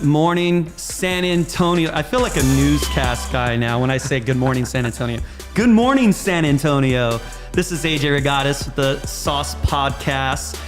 morning, San Antonio. I feel like a newscast guy now when I say good morning, San Antonio. Good morning, San Antonio. This is AJ Reygadas with the Sauce Podcast.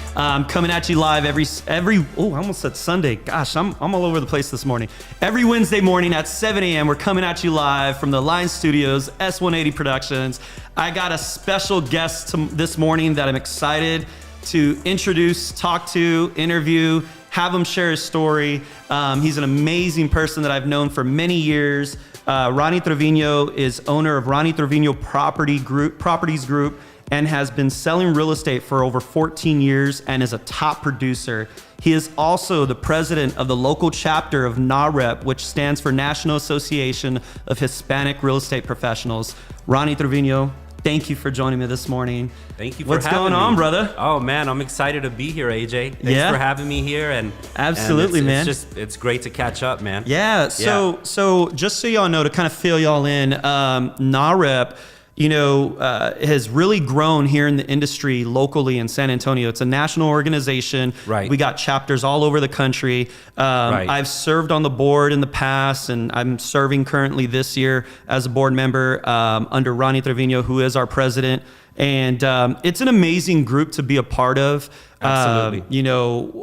Coming at you live every I almost said Sunday. Gosh, I'm all over the place this morning. Every Wednesday morning at 7 a.m. we're coming at you live from the Line Studios, S180 Productions. I got a special guest this morning that I'm excited to introduce, talk to, interview, have him share his story. He's an amazing person that I've known for many years. Ronnie Trevino is owner of Ronnie Trevino Properties Group and has been selling real estate for over 14 years and is a top producer. He is also the president of the local chapter of NAREP, which stands for National Association of Hispanic Real Estate Professionals. Ronnie Trevino, thank you for joining me this morning. Thank you for having me. What's going on, brother? Oh man, I'm excited to be here, AJ. Thanks for having me here, and absolutely, man. It's great to catch up, man. Yeah. So just so y'all know, to kind of fill y'all in, NAREP, has really grown here in the industry locally in San Antonio. It's a national organization. Right. We got chapters all over the country. I've served on the board in the past, and I'm serving currently this year as a board member under Ronnie Trevino, who is our president. And it's an amazing group to be a part of. Absolutely.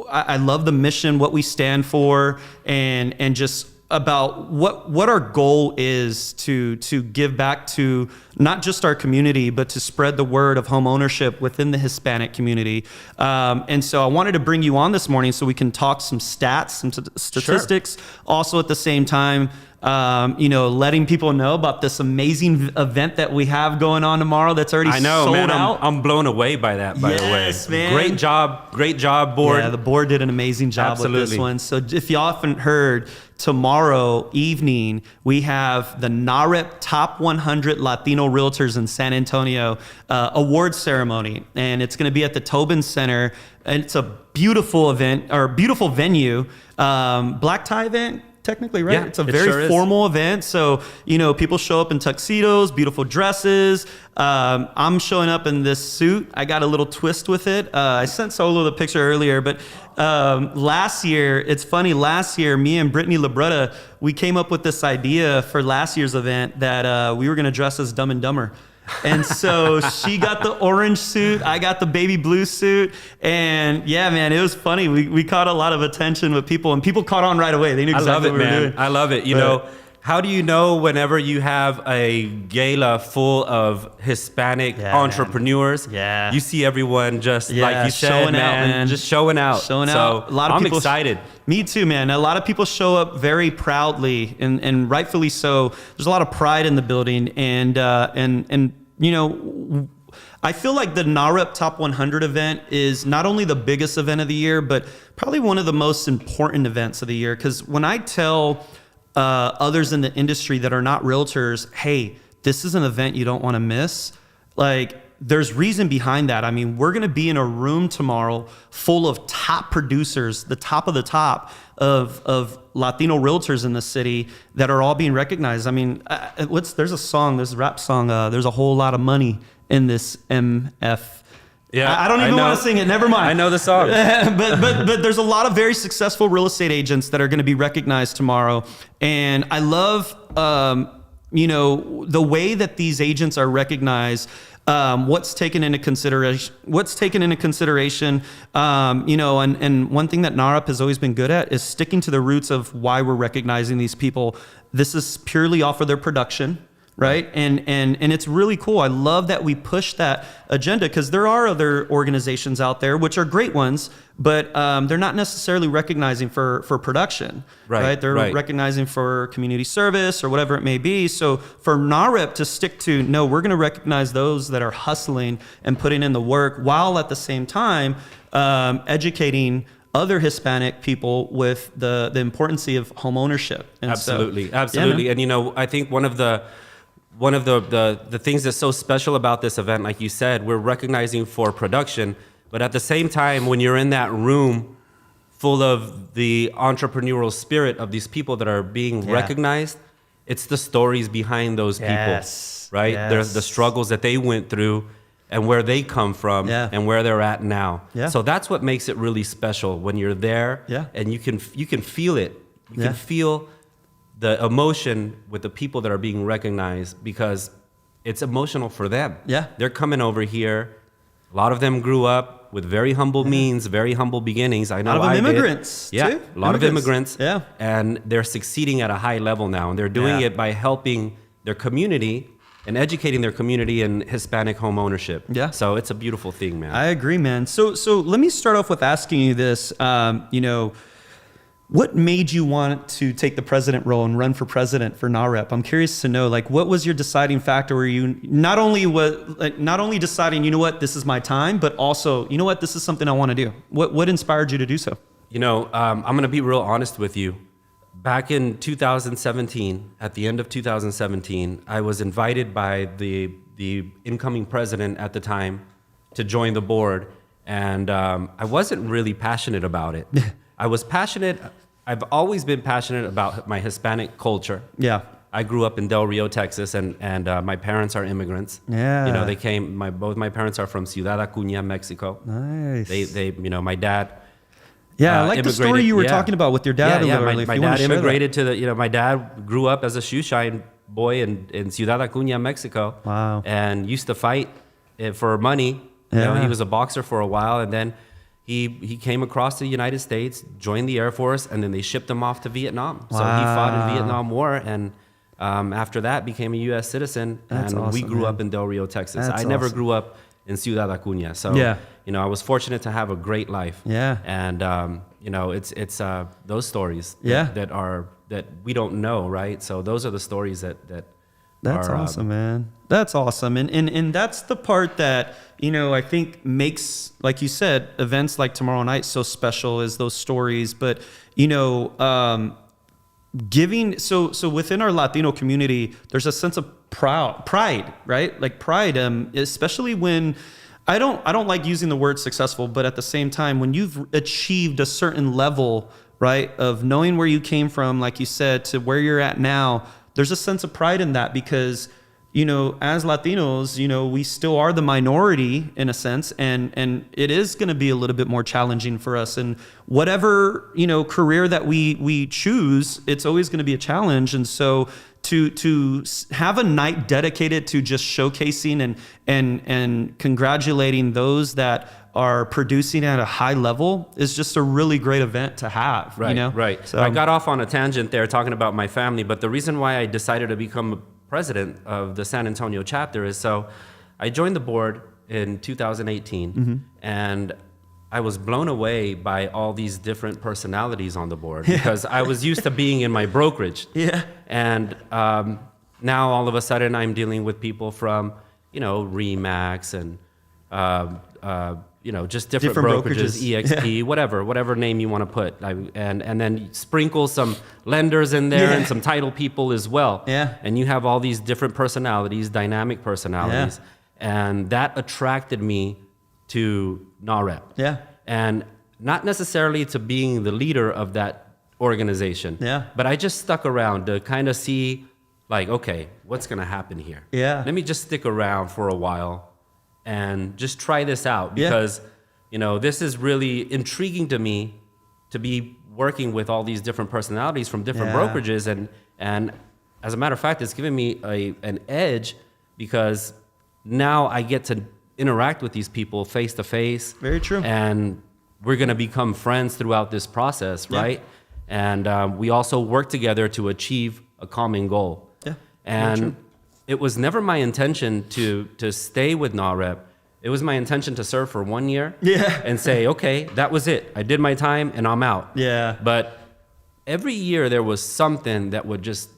I love the mission, what we stand for, and just about what our goal is to give back to not just our community, but to spread the word of home ownership within the Hispanic community. And so I wanted to bring you on this morning so we can talk some stats, some statistics. Sure. Also at the same time, letting people know about this amazing event that we have going on tomorrow that's already sold out. I'm blown away by that, by the way. Yes, man. Great job, board. Yeah, the board did an amazing job with this one. So if you haven't heard, tomorrow evening, we have the NAREP Top 100 Latino Realtors in San Antonio award ceremony. And it's going to be at the Tobin Center. And it's a beautiful event, or beautiful venue. Black tie event, technically, right? Yeah, it's a very formal event. So, people show up in tuxedos, beautiful dresses. I'm showing up in this suit. I got a little twist with it. I sent Solo the picture earlier, but last year, it's funny, me and Brittany Libretta, we came up with this idea for last year's event that we were going to dress as Dumb and Dumber. And so she got the orange suit, I got the baby blue suit, and yeah, man, it was funny. We caught a lot of attention with people, and people caught on right away. They knew exactly what we were doing. I love it. How do you know whenever you have a gala full of Hispanic entrepreneurs? Yeah. You see everyone just like you said, showing out, man. Just showing out. Showing so out. A lot of people, excited. Me too, man. A lot of people show up very proudly, and rightfully so. There's a lot of pride in the building, and I feel like the NAREP Top 100 event is not only the biggest event of the year, but probably one of the most important events of the year. Because when I tell others in the industry that are not realtors, hey, this is an event you don't want to miss, there's reason behind that. I mean, we're going to be in a room tomorrow full of top producers, the top of the top of Latino realtors in the city that are all being recognized. I mean, there's a rap song, there's a whole lot of money in this MF. Yeah, I don't even want to sing it. Never mind. I know the song. but there's a lot of very successful real estate agents that are going to be recognized tomorrow. And I love, the way that these agents are recognized. What's taken into consideration, and one thing that NAREP has always been good at is sticking to the roots of why we're recognizing these people. This is purely off of their production, right? And it's really cool. I love that we push that agenda, because there are other organizations out there, which are great ones, but they're not necessarily recognizing for production, right? They're recognizing for community service or whatever it may be. So for NAREP to stick to, no, we're going to recognize those that are hustling and putting in the work, while at the same time educating other Hispanic people with the importance of home ownership. And absolutely. Yeah, and I think one of the things that's so special about this event, like you said, we're recognizing for production, but at the same time, when you're in that room full of the entrepreneurial spirit of these people that are being recognized, it's the stories behind those people, right? Yes. There's the struggles that they went through and where they come from and where they're at now. Yeah. So that's what makes it really special when you're there and you can feel it You can feel the emotion with the people that are being recognized because it's emotional for them. Yeah. They're coming over here. A lot of them grew up with very humble means, very humble beginnings. I know A lot of them immigrants, Yeah, too. a lot of immigrants. Yeah. And they're succeeding at a high level now. And they're doing it by helping their community and educating their community in Hispanic home ownership. Yeah. So it's a beautiful thing, man. I agree, man. So let me start off with asking you this. What made you want to take the president role and run for president for NAREP? I'm curious to know, like, what was your deciding factor? Were you not only deciding, you know what, this is my time, but also, you know what, this is something I want to do? What inspired you to do so? I'm going to be real honest with you. Back in 2017, at the end of 2017, I was invited by the incoming president at the time to join the board, and I wasn't really passionate about it. I've always been passionate about my Hispanic culture. Yeah. I grew up in Del Rio, Texas, and my parents are immigrants. Yeah. They came, both my parents are from Ciudad Acuña, Mexico. Nice. My dad. Yeah, I like the story you were talking about with your dad a little earlier. My dad immigrated to my dad grew up as a shoe shine boy in Ciudad Acuña, Mexico. Wow. And used to fight for money. He was a boxer for a while, and then he came across the United States, joined the Air Force, and then they shipped him off to Vietnam. So he fought in the Vietnam War, and after that became a U.S. citizen. That's and awesome, we grew man. up in Del Rio, Texas. That's I never awesome. grew up in Ciudad Acuña. So I was fortunate to have a great life. Yeah. And it's those stories Yeah. that we don't know, right? So those are the stories that That's are, awesome, man. That's awesome. And that's the part that, I think makes, like you said, events like tomorrow night so special, is those stories. But, giving, so within our Latino community, there's a sense of pride, right? Like pride, especially when, I don't like using the word successful, but at the same time, when you've achieved a certain level, right, of knowing where you came from, like you said, to where you're at now, there's a sense of pride in that because, as Latinos, we still are the minority in a sense, and it is going to be a little bit more challenging for us. And whatever, career that we choose, it's always going to be a challenge. And so to have a night dedicated to just showcasing and congratulating those that are producing at a high level is just a really great event to have. Right, right. So I got off on a tangent there talking about my family, but the reason why I decided to become president of the San Antonio chapter is so I joined the board in 2018, and I was blown away by all these different personalities on the board because I was used to being in my brokerage. Yeah. And now all of a sudden I'm dealing with people from, Remax and, just different brokerages, EXP, whatever name you want to put. And then sprinkle some lenders in there and some title people as well. Yeah. And you have all these different personalities, dynamic personalities. And that attracted me to NAREP. Yeah. And not necessarily to being the leader of that organization. Yeah. But I just stuck around to kind of see, like, okay, what's going to happen here? Yeah. Let me just stick around for a while and just try this out because, this is really intriguing to me to be working with all these different personalities from different brokerages. And as a matter of fact, it's given me an edge because now I get to interact with these people face to face. Very true. And we're going to become friends throughout this process, right? And we also work together to achieve a common goal. Yeah. And it was never my intention to stay with NAREP. It was my intention to serve for 1 year and say, okay, that was it. I did my time and I'm out. Yeah. But every year there was something that would just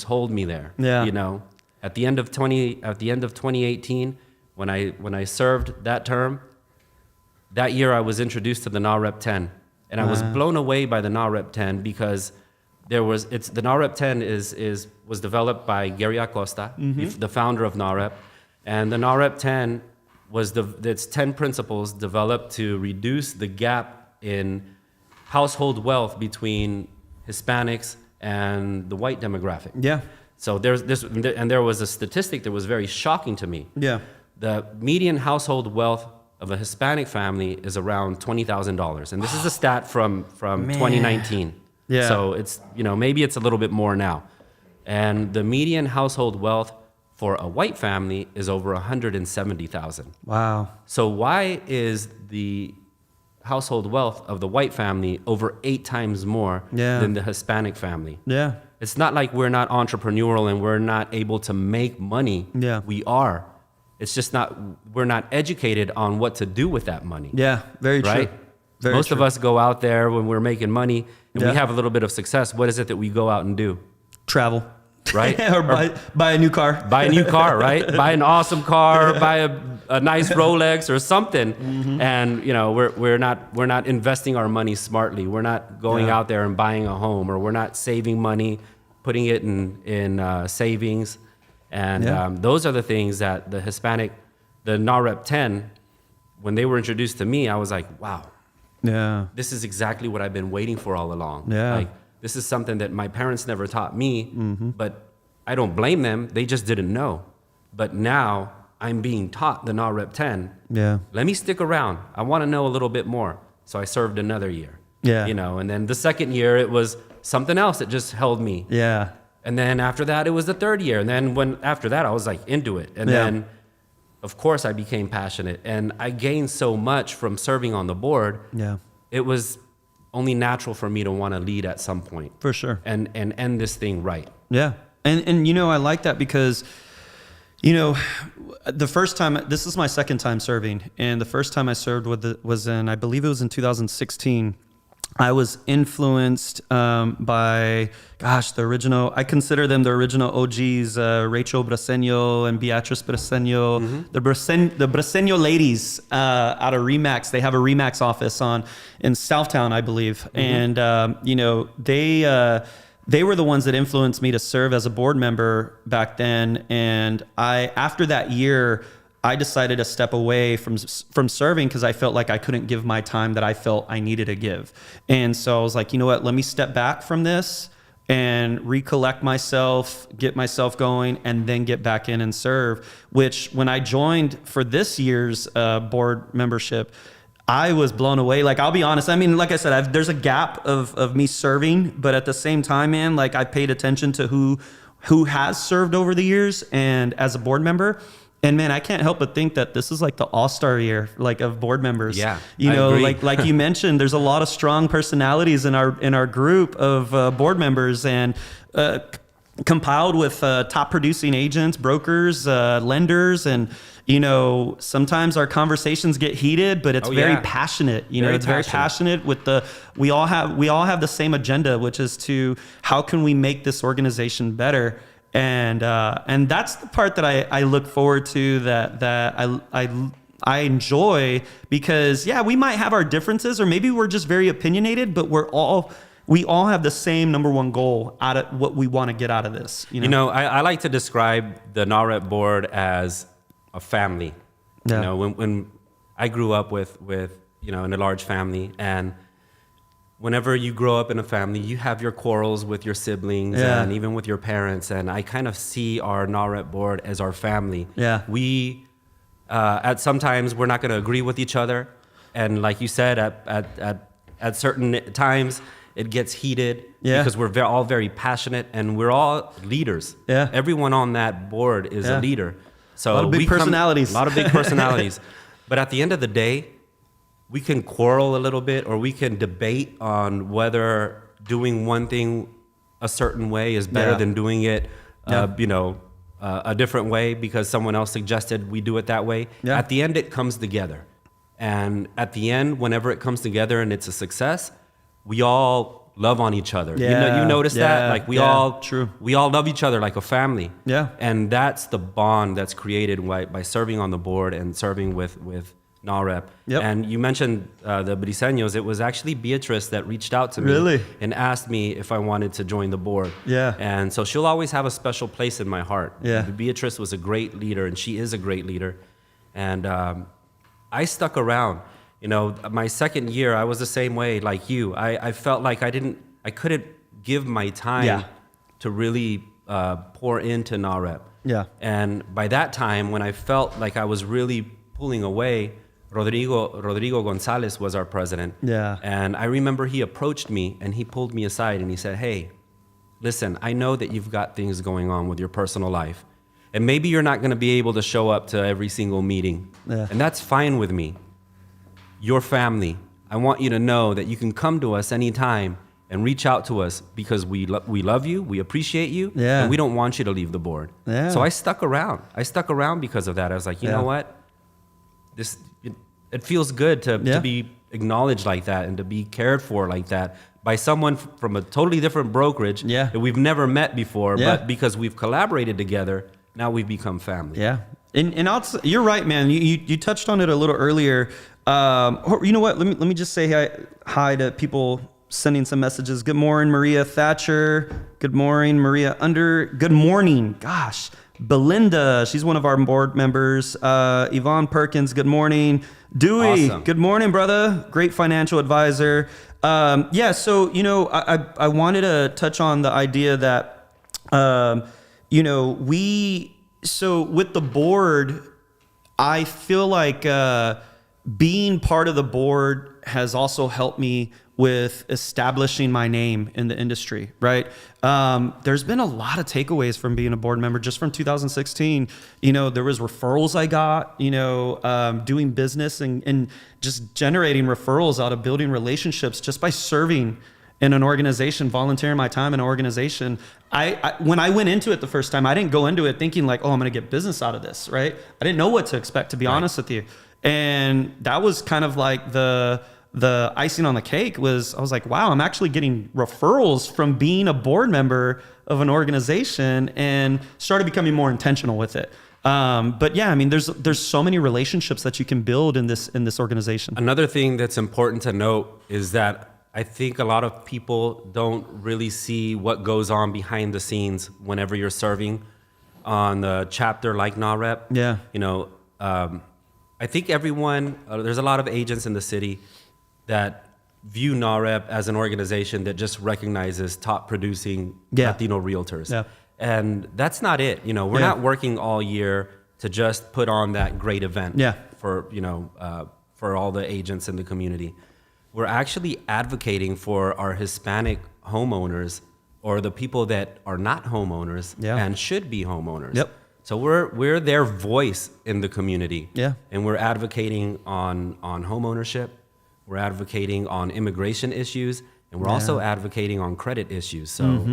hold me there. Yeah. At the end of 2018, when I served that term, that year I was introduced to the NAREP 10, and I was blown away by the NAREP 10 because the NAREP 10 was developed by Gary Acosta, the founder of NAREP, and the NAREP 10 was its 10 principles developed to reduce the gap in household wealth between Hispanics and the white demographic. Yeah. So there was a statistic that was very shocking to me. Yeah. The median household wealth of a Hispanic family is around $20,000. And this is a stat from 2019. Yeah. So it's, maybe it's a little bit more now. And the median household wealth for a white family is over 170,000. Wow. So why is the household wealth of the white family over 8 times more than the Hispanic family? Yeah. It's not like we're not entrepreneurial and we're not able to make money. Yeah. We are. It's just we're not educated on what to do with that money. Yeah. Very true. Right? Most of us go out there when we're making money and we have a little bit of success. What is it that we go out and do? Travel. Right? or buy a new car. Buy a new car, right? Buy an awesome car, buy a nice Rolex or something. Mm-hmm. And we're not investing our money smartly. We're not going out there and buying a home, or we're not saving money, putting it in savings. And those are the things that the NAREP 10, when they were introduced to me, I was like, wow. Yeah. This is exactly what I've been waiting for all along. Yeah. Like, this is something that my parents never taught me, but I don't blame them. They just didn't know. But now I'm being taught the NAREP 10. Yeah. Let me stick around. I want to know a little bit more. So I served another year. Yeah. And then the second year, it was something else that just held me. Yeah. And then after that, it was the third year. And then after that, I was like into it. And then, of course, I became passionate. And I gained so much from serving on the board. Yeah. It was only natural for me to want to lead at some point. For sure. And end this thing right. Yeah. And I like that because, the first time, this is my second time serving. And the first time I served was in, I believe it was in 2016. I was influenced by, the original, I consider them the original OGs, Rachel Brasenio and Beatrice Brasenio, the Brasenio ladies out of Remax. They have a Remax office in Southtown, I believe. And, they were the ones that influenced me to serve as a board member back then. And after that year, I decided to step away from serving because I felt like I couldn't give my time that I felt I needed to give. And so I was like, you know what, let me step back from this and recollect myself, get myself going, and then get back in and serve, which when I joined for this year's board membership, I was blown away. Like, I'll be honest. I mean, like I said, there's a gap of me serving, but at the same time, man, like I paid attention to who has served over the years and as a board member. And man, I can't help but think that this is like the all-star year, like of board members. Yeah, I agree. like you mentioned, there's a lot of strong personalities in our group of board members, and compiled with top producing agents, brokers, lenders, and sometimes our conversations get heated, but it's very passionate. It's very passionate with we all have the same agenda, which is to how can we make this organization better. And that's the part that I look forward to, that I enjoy, because we might have our differences, or maybe we're just very opinionated, but we all have the same number one goal out of what we want to get out of this. I like to describe the NAREP board as a family. Yeah. When I grew up with in a large family, and whenever you grow up in a family, you have your quarrels with your siblings and even with your parents. And I kind of see our NAREP board as our family. Yeah. We, sometimes we're not going to agree with each other. And like you said, at certain times, it gets heated because we're all very passionate, and we're all leaders. Yeah. Everyone on that board is a leader. So a lot of big personalities. A lot of big personalities. But at the end of the day, we can quarrel a little bit, or we can debate on whether doing one thing a certain way is better than doing it, a different way because someone else suggested we do it that way. Yeah. At the end, it comes together. And at the end, whenever it comes together and it's a success, we all love on each other. You notice that? Like we all love each other like a family. Yeah. And that's the bond that's created by serving on the board and serving with NAREP. Yep. And you mentioned the Briseños. It was actually Beatrice that reached out to me and asked me if I wanted to join the board. Yeah. And so she'll always have a special place in my heart. Yeah. Beatrice was a great leader, and she is a great leader. And I stuck around. My second year, I was the same way like you. I felt like I couldn't give my time to really pour into NAREP. Yeah. And by that time, when I felt like I was really pulling away, Rodrigo Gonzalez was our president. Yeah. And I remember he approached me and he pulled me aside and he said, hey, listen, I know that you've got things going on with your personal life. And maybe you're not going to be able to show up to every single meeting. Yeah. And that's fine with me. Your family, I want you to know that you can come to us anytime and reach out to us because we love you, we appreciate you, Yeah. and we don't want you to leave the board. Yeah. So I stuck around. I stuck around because of that. I was like, you Yeah. know what? It feels good to be acknowledged like that and to be cared for like that by someone from a totally different brokerage that we've never met before, but because we've collaborated together, now we've become family. Yeah. And you're right, man. You touched on it a little earlier. You know what? Let me just say hi to people sending some messages. Good morning, Maria Thatcher. Good morning, Maria Good morning. Gosh. Belinda, she's one of our board members. Yvonne Perkins, good morning. Dewey, Awesome. Good morning, brother. Great financial advisor. So, I wanted to touch on the idea that, with the board, I feel like being part of the board has also helped me with establishing my name in the industry, right? There's been a lot of takeaways from being a board member just from 2016. There was referrals I got, doing business and just generating referrals out of building relationships just by serving in an organization, volunteering my time in an organization. When I went into it the first time, I didn't go into it thinking like, oh, I'm going to get business out of this, right? I didn't know what to expect, to be honest with you. And that was kind of like the icing on the cake I was like, wow, I'm actually getting referrals from being a board member of an organization, and started becoming more intentional with it. But yeah, I mean, there's so many relationships that you can build in this organization. Another thing that's important to note is that I think a lot of people don't really see what goes on behind the scenes whenever you're serving on the chapter like NAREP. Yeah. I think everyone, there's a lot of agents in the city that view NAREP as an organization that just recognizes top producing Latino realtors. Yeah. And that's not it. We're not working all year to just put on that great event for all the agents in the community. We're actually advocating for our Hispanic homeowners, or the people that are not homeowners and should be homeowners. Yep. So we're their voice in the community. Yeah. And we're advocating on home ownership. We're advocating on immigration issues, and we're also advocating on credit issues. So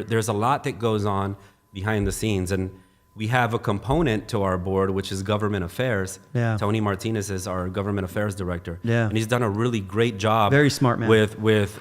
there's a lot that goes on behind the scenes, and we have a component to our board, which is government affairs. Yeah. Tony Martinez is our government affairs director. Yeah. And he's done a really great job. Very smart man. With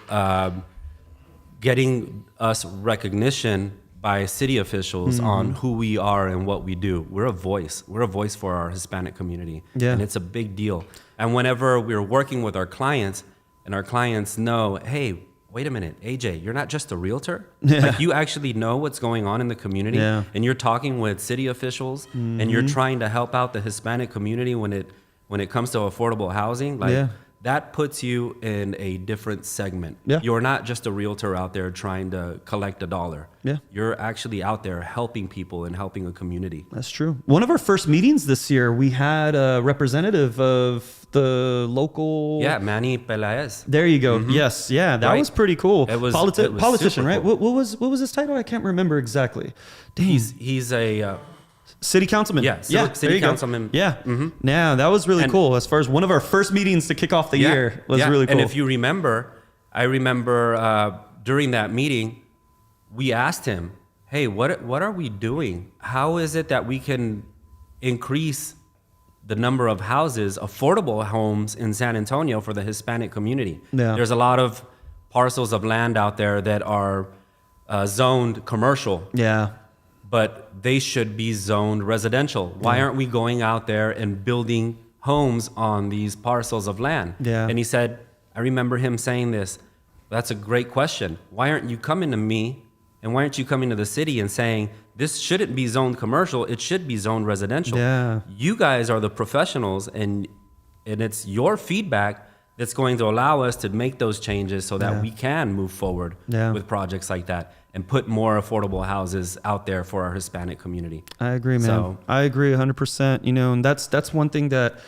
getting us recognition by city officials on who we are and what we do. We're a voice. We're a voice for our Hispanic community. Yeah. And it's a big deal. And whenever we're working with our clients and our clients know, hey, wait a minute, AJ, you're not just a realtor. Yeah. Like, you actually know what's going on in the community, and you're talking with city officials, and you're trying to help out the Hispanic community when it comes to affordable housing. Like, that puts you in a different segment. Yeah. You're not just a realtor out there trying to collect a dollar. Yeah. You're actually out there helping people and helping a community. That's true. One of our first meetings this year, we had a representative of the local... Yeah, Manny Pelaez. There you go. Yes. Yeah, that was pretty cool. It was politician, right? Cool. What was his title? I can't remember exactly. Dang. He's a... City councilman. Yeah, city councilman. Go. Yeah. Yeah, that was really cool. As far as one of our first meetings to kick off the year was really cool. And if you remember, I remember during that meeting, we asked him, hey, what are we doing? How is it that we can increase the number of houses, affordable homes in San Antonio for the Hispanic community? Yeah. There's a lot of parcels of land out there that are zoned commercial. Yeah. But they should be zoned residential. Why aren't we going out there and building homes on these parcels of land? Yeah. And he said, I remember him saying this, that's a great question. Why aren't you coming to me, and why aren't you coming to the city and saying, this shouldn't be zoned commercial, it should be zoned residential? Yeah. You guys are the professionals, and it's your feedback that's going to allow us to make those changes so that we can move forward with projects like that and put more affordable houses out there for our Hispanic community. I agree, man. I agree 100%. And that's one thing that,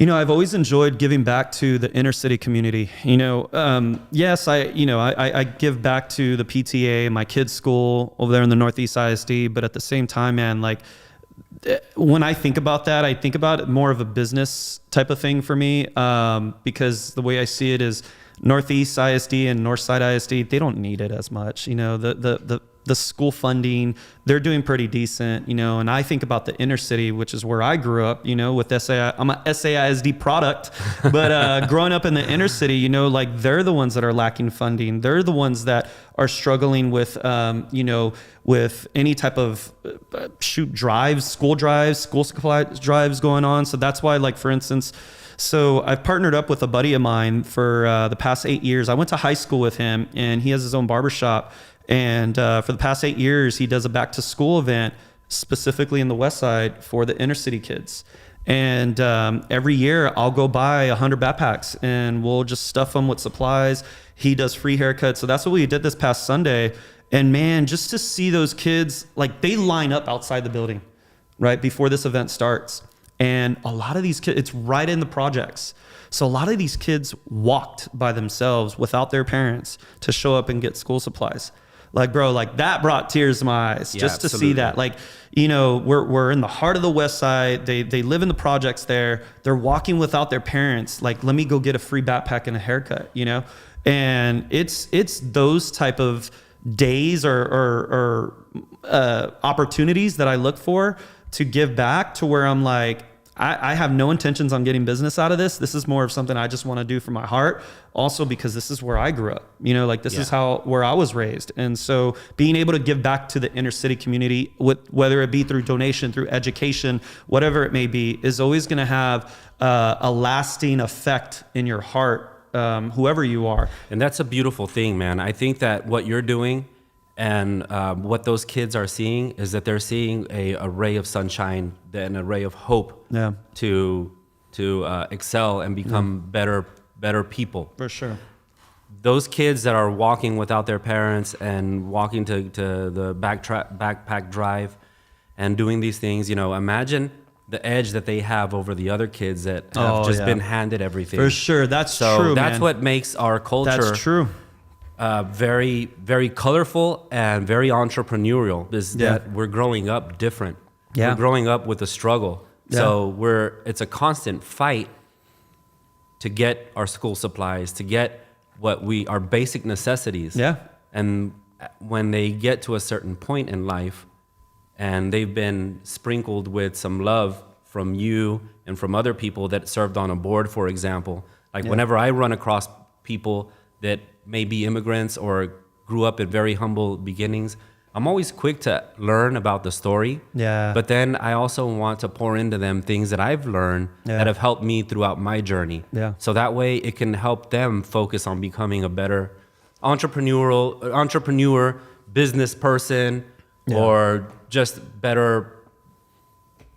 I've always enjoyed giving back to the inner city community. Yes, I give back to the PTA, my kids' school over there in the Northeast ISD, but at the same time, man, like when I think about that, I think about it more of a business type of thing for me, because the way I see it is Northeast ISD and Northside ISD, they don't need it as much. The school funding, they're doing pretty decent, and I think about the inner city, which is where I grew up, with SAI. I'm a SAISD product, but growing up in the inner city, like they're the ones that are lacking funding. They're the ones that are struggling with, with any type of drives, school supply drives going on. So that's why, like, for instance, so I've partnered up with a buddy of mine for the past 8 years. I went to high school with him, and he has his own barbershop. And for the past 8 years, he does a back to school event specifically in the West Side for the inner city kids. And every year I'll go buy 100 backpacks and we'll just stuff them with supplies. He does free haircuts. So that's what we did this past Sunday. And man, just to see those kids, like they line up outside the building right before this event starts. And a lot of these kids, it's right in the projects. So a lot of these kids walked by themselves without their parents to show up and get school supplies. Like, bro, like that brought tears to my eyes just to see that. Like, we're in the heart of the West Side. They live in the projects there. They're walking without their parents. Like, let me go get a free backpack and a haircut, And it's those type of days or opportunities that I look for to give back, to where I'm like, I have no intentions on getting business out of this. This is more of something I just want to do from my heart. Also because this is where I grew up, this is where I was raised. And so being able to give back to the inner city community, whether it be through donation, through education, whatever it may be, is always going to have a lasting effect in your heart, whoever you are. And that's a beautiful thing, man. I think that what you're doing and what those kids are seeing is that they're seeing a ray of sunshine and a ray of hope to excel and become better people. For sure. Those kids that are walking without their parents and walking to the backpack drive and doing these things, imagine the edge that they have over the other kids that have been handed everything. For sure. That's true, So that's what makes our culture... That's true. Very, very colorful and very entrepreneurial, is that we're growing up different. Yeah. We're growing up with a struggle. Yeah. So it's a constant fight to get our school supplies, to get our basic necessities. Yeah. And when they get to a certain point in life and they've been sprinkled with some love from you and from other people that served on a board, for example, like whenever I run across people that may be immigrants or grew up in very humble beginnings, I'm always quick to learn about the story. Yeah. But then I also want to pour into them things that I've learned that have helped me throughout my journey. Yeah. So that way it can help them focus on becoming a better entrepreneur, business person, or just better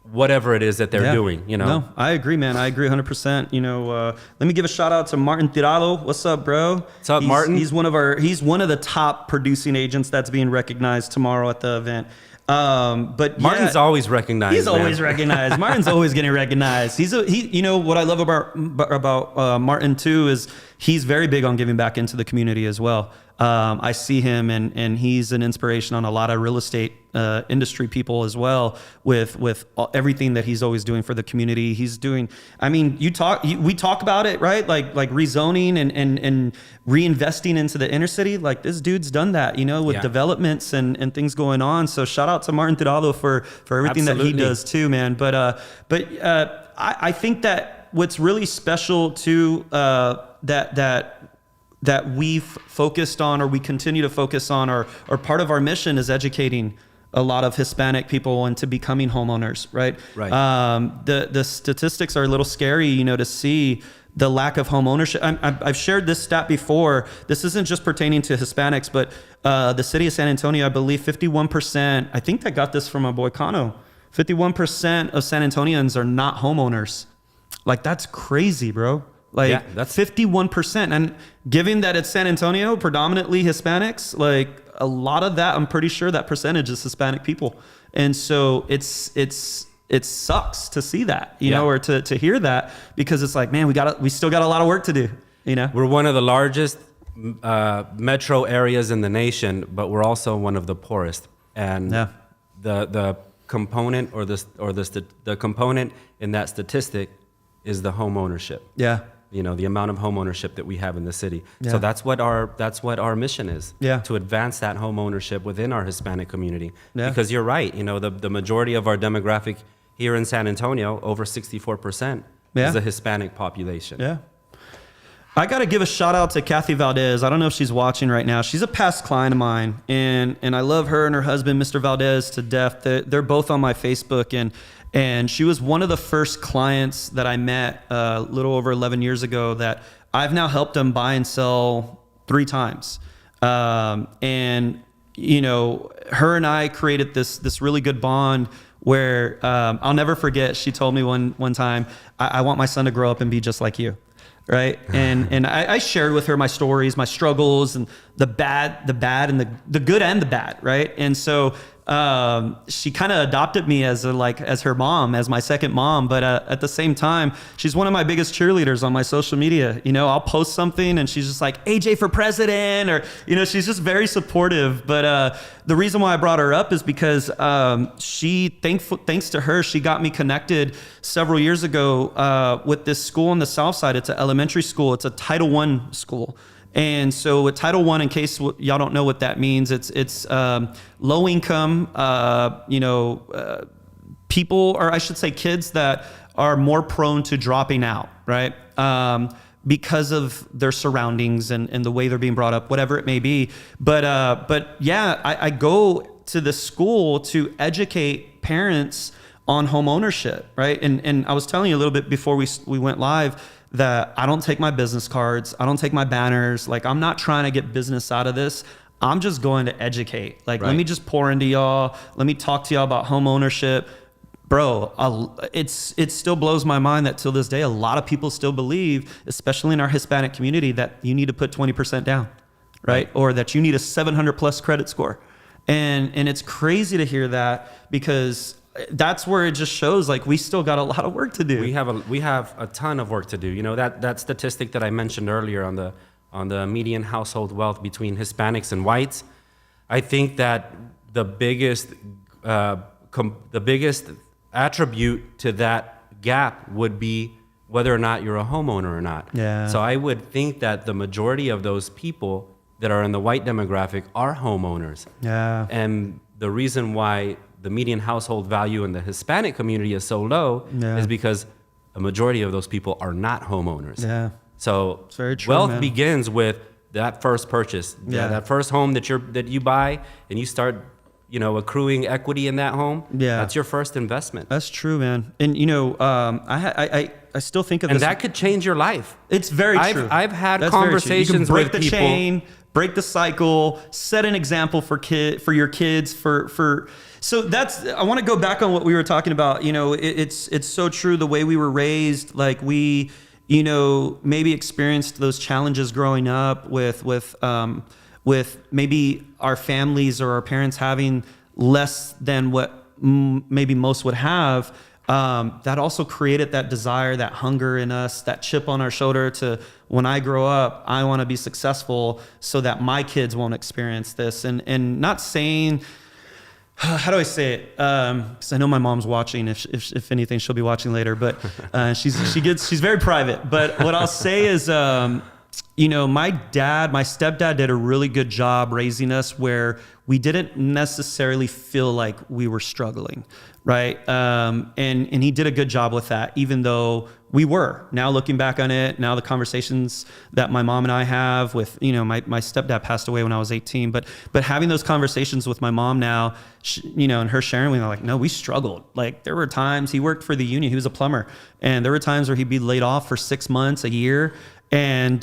whatever it is that they're doing, No, I agree, man. I agree 100%. Let me give a shout out to Martin Tirado. What's up, bro? What's up, Martin? He's one of the top producing agents that's being recognized tomorrow at the event. But Martin's always recognized. He's always recognized. Martin's always getting recognized. What I love about Martin too is he's very big on giving back into the community as well. I see him and he's an inspiration on a lot of real estate industry people as well, with everything that he's always doing for the community. He's doing, we talk about it, right? Like rezoning and reinvesting into the inner city. Like this dude's done that, with developments and things going on. So shout out to Martin Tirado for everything that he does too, man. But I think that what's really special too, that we've focused on, or we continue to focus on, or part of our mission is educating a lot of Hispanic people into becoming homeowners, right? Right. The statistics are a little scary, to see the lack of home ownership. I've shared this stat before. This isn't just pertaining to Hispanics, but the city of San Antonio, I believe 51%, I think I got this from my boy Cano, 51% of San Antonians are not homeowners. Like, that's crazy, bro. Like, that's 51%. And given that it's San Antonio, predominantly Hispanics, like a lot of that, I'm pretty sure that percentage is Hispanic people. And so it's it sucks to see that, you know, or to hear that, because it's like, man, we still got a lot of work to do, you know? We're one of the largest metro areas in the nation, but we're also one of the poorest. And the component or the component in that statistic is the home ownership. Yeah. You know, the amount of home ownership that we have in the city. So that's what our mission is. To advance that home ownership within our Hispanic community. Because you're right, you know, the majority of our demographic here in San Antonio, over 64%, is a Hispanic population. Yeah. I got to give a shout out to Kathy Valdez. I don't know if she's watching right now. She's a past client of mine, and I love her and her husband, Mr. Valdez, to death. They're both on my Facebook, and she was one of the first clients that I met a little over 11 years ago that I've now helped them buy and sell 3 times. And, you know, her and I created this really good bond where I'll never forget. She told me one time, I want my son to grow up and be just like you. Right. And I shared with her my stories, my struggles, and the bad and the good and the bad. Right. And so she kind of adopted me as her mom, as my second mom. But at the same time, she's one of my biggest cheerleaders on my social media. You know, I'll post something and she's just like, AJ for president, or, you know, she's just very supportive. But the reason why I brought her up is because thanks to her, she got me connected several years ago with this school on the South Side. It's an elementary school. It's a Title I school. And so with Title I, in case y'all don't know what that means, it's low income, people, or I should say kids that are more prone to dropping out, right? Because of their surroundings and the way they're being brought up, whatever it may be. But yeah, I go to the school to educate parents on home ownership, right? And I was telling you a little bit before we went live that I don't take my business cards. I don't take my banners. Like, I'm not trying to get business out of this. I'm just going to educate. Like, let me just pour into y'all. Let me talk to y'all about home ownership. Bro, it still blows my mind that till this day, a lot of people still believe, especially in our Hispanic community, that you need to put 20% down, right? Or that you need a 700 plus credit score. And it's crazy to hear that, because that's where it just shows like we still got a lot of work to do. We have a ton of work to do. You know, that statistic that I mentioned earlier on the median household wealth between Hispanics and whites. I think that the biggest attribute to that gap would be whether or not you're a homeowner or not. Yeah. So I would think that the majority of those people that are in the white demographic are homeowners. Yeah. And the reason why the median household value in the Hispanic community is so low is because a majority of those people are not homeowners. Yeah. So it's very true, wealth man. begins with that first purchase. That first home that you buy, and you start, you know, accruing equity in that home. Yeah. That's your first investment. That's true, man. And you know, I still think of and this. And that could change your life. It's very true. I've had conversations with people. Break the chain, break the cycle, set an example for your kids, so I want to go back on what we were talking about. You know, it's so true, the way we were raised. Like, we, you know, maybe experienced those challenges growing up with maybe our families or our parents having less than what maybe most would have. That also created that desire, that hunger in us, that chip on our shoulder to, when I grow up, I want to be successful so that my kids won't experience this. And not saying, how do I say it? Because I know my mom's watching. If anything, she'll be watching later. But she's very private. But what I'll say is, you know, my stepdad did a really good job raising us where we didn't necessarily feel like we were struggling, right? And he did a good job with that, even though we were. Now looking back on it, now the conversations that my mom and I have with, you know, my stepdad passed away when I was 18, but having those conversations with my mom now, you know, and her sharing with me, like, no, we struggled. Like, there were times, he worked for the union, he was a plumber, and there were times where he'd be laid off for 6 months, a year, and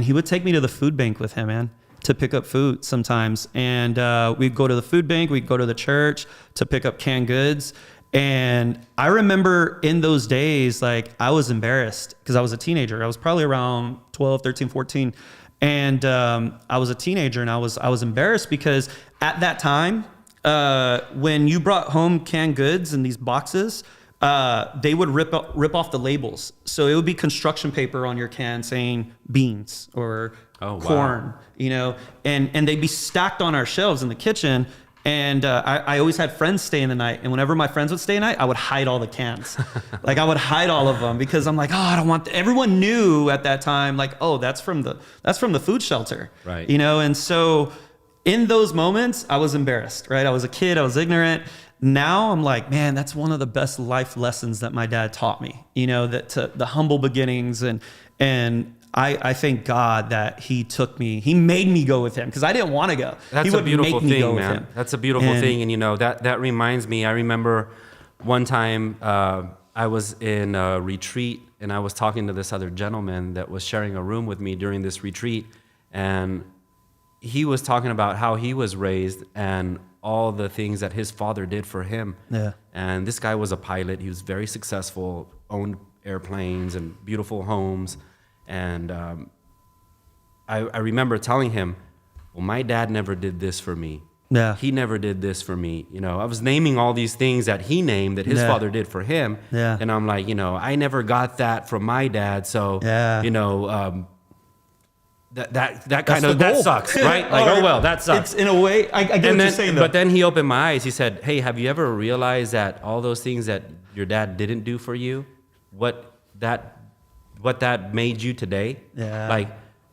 he would take me to the food bank with him, man, to pick up food sometimes. And we'd go to the food bank, we'd go to the church to pick up canned goods. And I remember in those days, like, I was embarrassed because I was a teenager. I was probably around 12, 13, 14. And I was a teenager, and I was embarrassed because at that time, when you brought home canned goods in these boxes, they would rip off the labels. So it would be construction paper on your can saying beans or corn, you know, and they'd be stacked on our shelves in the kitchen. And I always had friends staying the night. And whenever my friends would stay the night, I would hide all the cans. Like I would hide all of them because I'm like, oh, I don't want. Everyone knew at that time, like, oh, that's from the food shelter, right? You know, and so in those moments, I was embarrassed, right? I was a kid, I was ignorant. Now I'm like, man, that's one of the best life lessons that my dad taught me. You know, that the humble beginnings and I thank God that he made me go with him because I didn't want to go. That's he a beautiful thing, man. Him. That's a beautiful thing. And you know, that reminds me, I remember one time I was in a retreat and I was talking to this other gentleman that was sharing a room with me during this retreat. And he was talking about how he was raised and all the things that his father did for him. Yeah. And this guy was a pilot. He was very successful, owned airplanes and beautiful homes. And I remember telling him, well, my dad never did this for me. Yeah. He never did this for me. You know, I was naming all these things that he named that his father did for him. Yeah. And I'm like, you know, I never got that from my dad. So, you know, that sucks, right? Like, oh, well, that sucks. It's in a way, I get what you're saying though. But then he opened my eyes. He said, hey, have you ever realized that all those things that your dad didn't do for you, what that made you today? Yeah. Like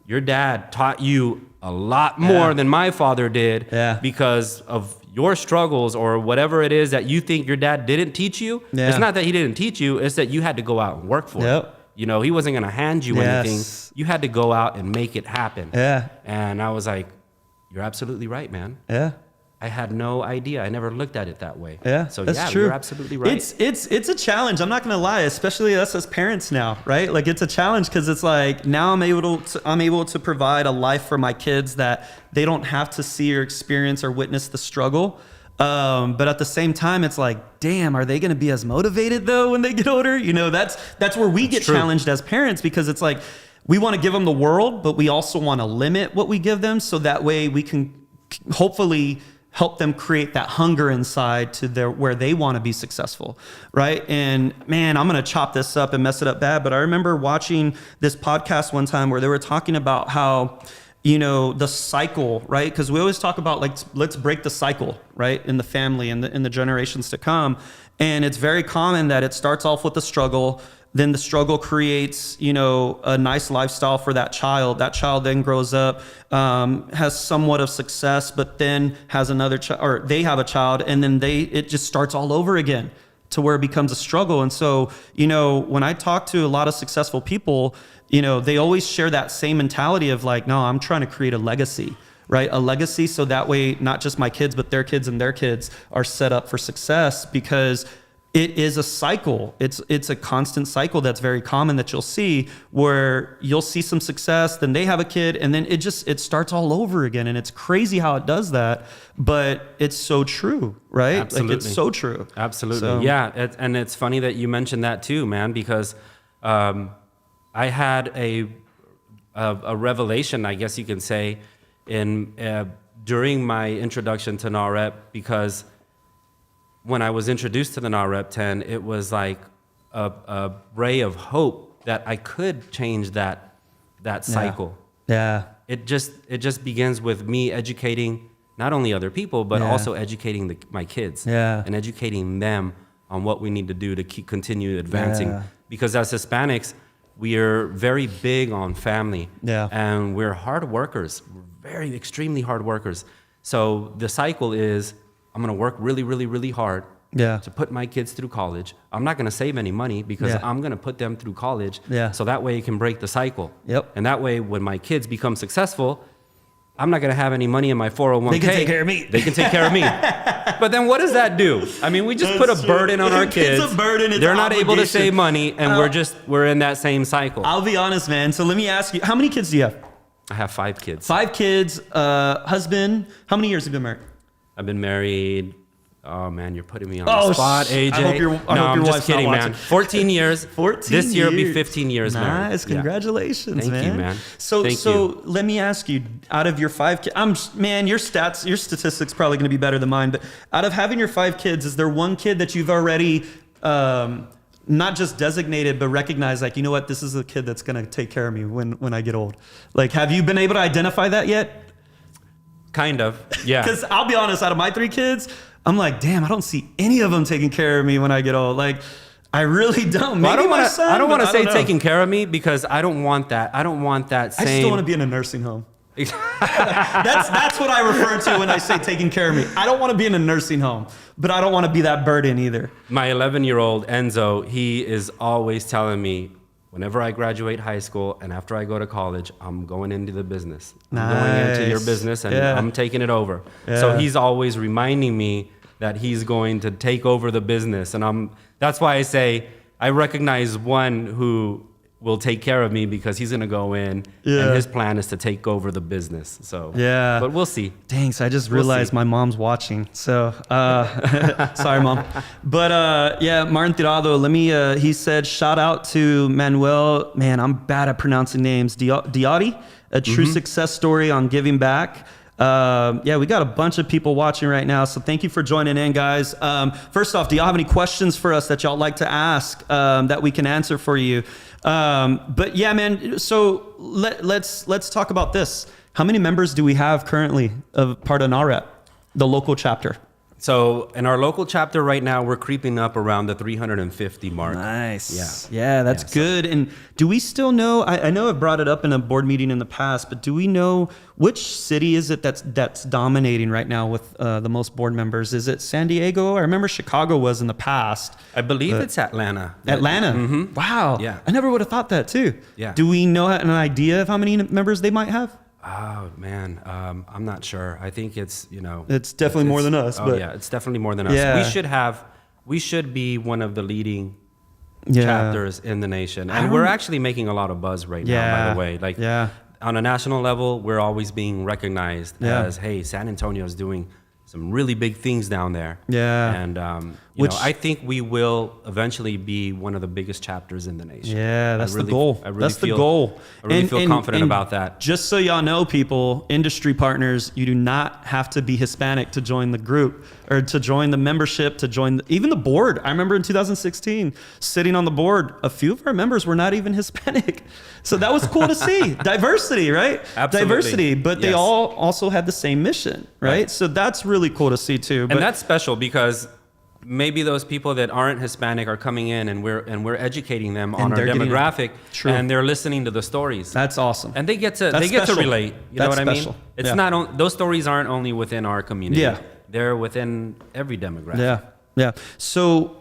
your dad taught you a lot more than my father did because of your struggles or whatever it is that you think your dad didn't teach you. Yeah. It's not that he didn't teach you. It's that you had to go out and work for it. You know, he wasn't going to hand you anything. You had to go out and make it happen. Yeah. And I was like, you're absolutely right, man. Yeah. I had no idea. I never looked at it that way. Yeah, so that's yeah, true. You're absolutely right. It's a challenge. I'm not gonna lie, especially us as parents now, right? Like it's a challenge because it's like now I'm able to provide a life for my kids that they don't have to see or experience or witness the struggle. But at the same time, it's like, damn, are they gonna be as motivated though when they get older? You know, that's where we get challenged as parents because it's like we want to give them the world, but we also want to limit what we give them so that way we can hopefully help them create that hunger inside to where they want to be successful, right? And man, I'm going to chop this up and mess it up bad, but I remember watching this podcast one time where they were talking about how, you know, the cycle, right? Because we always talk about like, let's break the cycle, right? In the family and in the generations to come. And it's very common that it starts off with a struggle. Then the struggle creates, you know, a nice lifestyle for that child. That child then grows up, has somewhat of success, but then has another child, or they have a child, and then it just starts all over again to where it becomes a struggle. And so, you know, when I talk to a lot of successful people, you know, they always share that same mentality of like, no, I'm trying to create a legacy, right? A legacy so that way, not just my kids, but their kids and their kids are set up for success because it is a cycle. It's a constant cycle that's very common that you'll see where you'll see some success, then they have a kid, and then it starts all over again. And it's crazy how it does that, but it's so true, right? Absolutely. Like it's so true. Absolutely. So, yeah. And it's funny that you mentioned that too, man, because I had a revelation, I guess you can say, during my introduction to NAREP, because when I was introduced to the NAREP 10, it was like a ray of hope that I could change that cycle. Yeah. It just begins with me educating not only other people, but also educating my kids and educating them on what we need to do to continue advancing. Yeah. Because as Hispanics, we are very big on family and we're hard workers. We're extremely hard workers. So the cycle is, I'm going to work really, really, really hard to put my kids through college. I'm not going to save any money because I'm going to put them through college. So that way it can break the cycle. And that way when my kids become successful, I'm not going to have any money in my 401k. They can take care of me. They can take care of me. But then what does that do? I mean, we just put a burden on our kids. It's a burden. They're not able to save money and we're in that same cycle. I'll be honest, man. So let me ask you, how many kids do you have? I have 5 kids. 5 kids, husband. How many years have you been married? I've been married Oh man, you're putting me on the spot, AJ. I hope your I'm just wife's kidding, not man. watching. 14 years. 14 This year will be years. 15 years married. Nice, Yeah. congratulations, Thank you, man. So, Thank so you. let me ask you: out of your 5 kids, your statistics probably going to be better than mine. But out of having your 5 kids, is there one kid that you've already not just designated, but recognized? Like, you know what, this is a kid that's going to take care of me when I get old. Like, have you been able to identify that yet? Kind of, yeah. Because I'll be honest, out of my 3 kids, I'm like, damn, I don't see any of them taking care of me when I get old. Like, I really don't. Well, Maybe my son. I don't want to but say know. taking care of me because I don't want that. I don't want that I same. just don't want to be in a nursing home. That's what I refer to when I say taking care of me. I don't want to be in a nursing home, but I don't want to be that burden either. My 11-year-old Enzo, he is always telling me, whenever I graduate high school and after I go to college, I'm going into the business. I'm going into your Nice. business and Yeah. I'm taking it over. Yeah. So he's always reminding me that he's going to take over the business. And that's why I say I recognize one who will take care of me because he's going to go in Yeah. and his plan is to take over the business. So, Yeah. but we'll see. Dang, so I just We'll realized see. my mom's watching. So, sorry, Mom. But yeah, Martin Tirado, he said, shout out to Manuel. Man, I'm bad at pronouncing names. Diotti, a true success story on giving back. Yeah, we got a bunch of people watching right now. So thank you for joining in, guys. First off, do y'all have any questions for us that y'all like to ask that we can answer for you? But yeah, man, so let's talk about this. How many members do we have currently of part of NAREP, the local chapter? So in our local chapter right now, we're creeping up around the 350 mark. Nice. Yeah, that's Yeah, so- good. And do we still know, I know I've brought it up in a board meeting in the past, but do we know which city is it that's dominating right now with the most board members? Is it San Diego? I remember Chicago was in the past. I believe it's Atlanta. Atlanta. Wow. Yeah. I never would have thought that too. Yeah. Do we know an idea of how many members they might have? Oh man, I'm not sure. I think it's It's definitely more than us, Oh but- yeah, it's definitely more than us. Yeah. We should be one of the leading Yeah. chapters in the nation, I and don't- we're actually making a lot of buzz right now. By the way, like Yeah. on a national level, we're always being recognized Yeah. as, hey, San Antonio is doing some really big things down there. Yeah. And Which- I think we will eventually be one of the biggest chapters in the nation. Yeah, that's the goal. I really That's the feel- goal. I really feel confident about that. Just so y'all know, people, industry partners, you do not have to be Hispanic to join the group or to join the membership, to join even the board. I remember in 2016 sitting on the board, a few of our members were not even Hispanic. So that was cool to see. Diversity, right? Absolutely. Diversity, but they Yes. all also had the same mission, right? Right. So that's really cool to see too. But And that's special because maybe those people that aren't Hispanic are coming in and we're educating them on our they're getting- demographic, True. and they're listening to the stories. that's awesome. And they get to That's special. relate. You know That's what I special. mean? It's Yeah. not those stories aren't only within our community. Yeah. They're within every demographic. Yeah. Yeah. So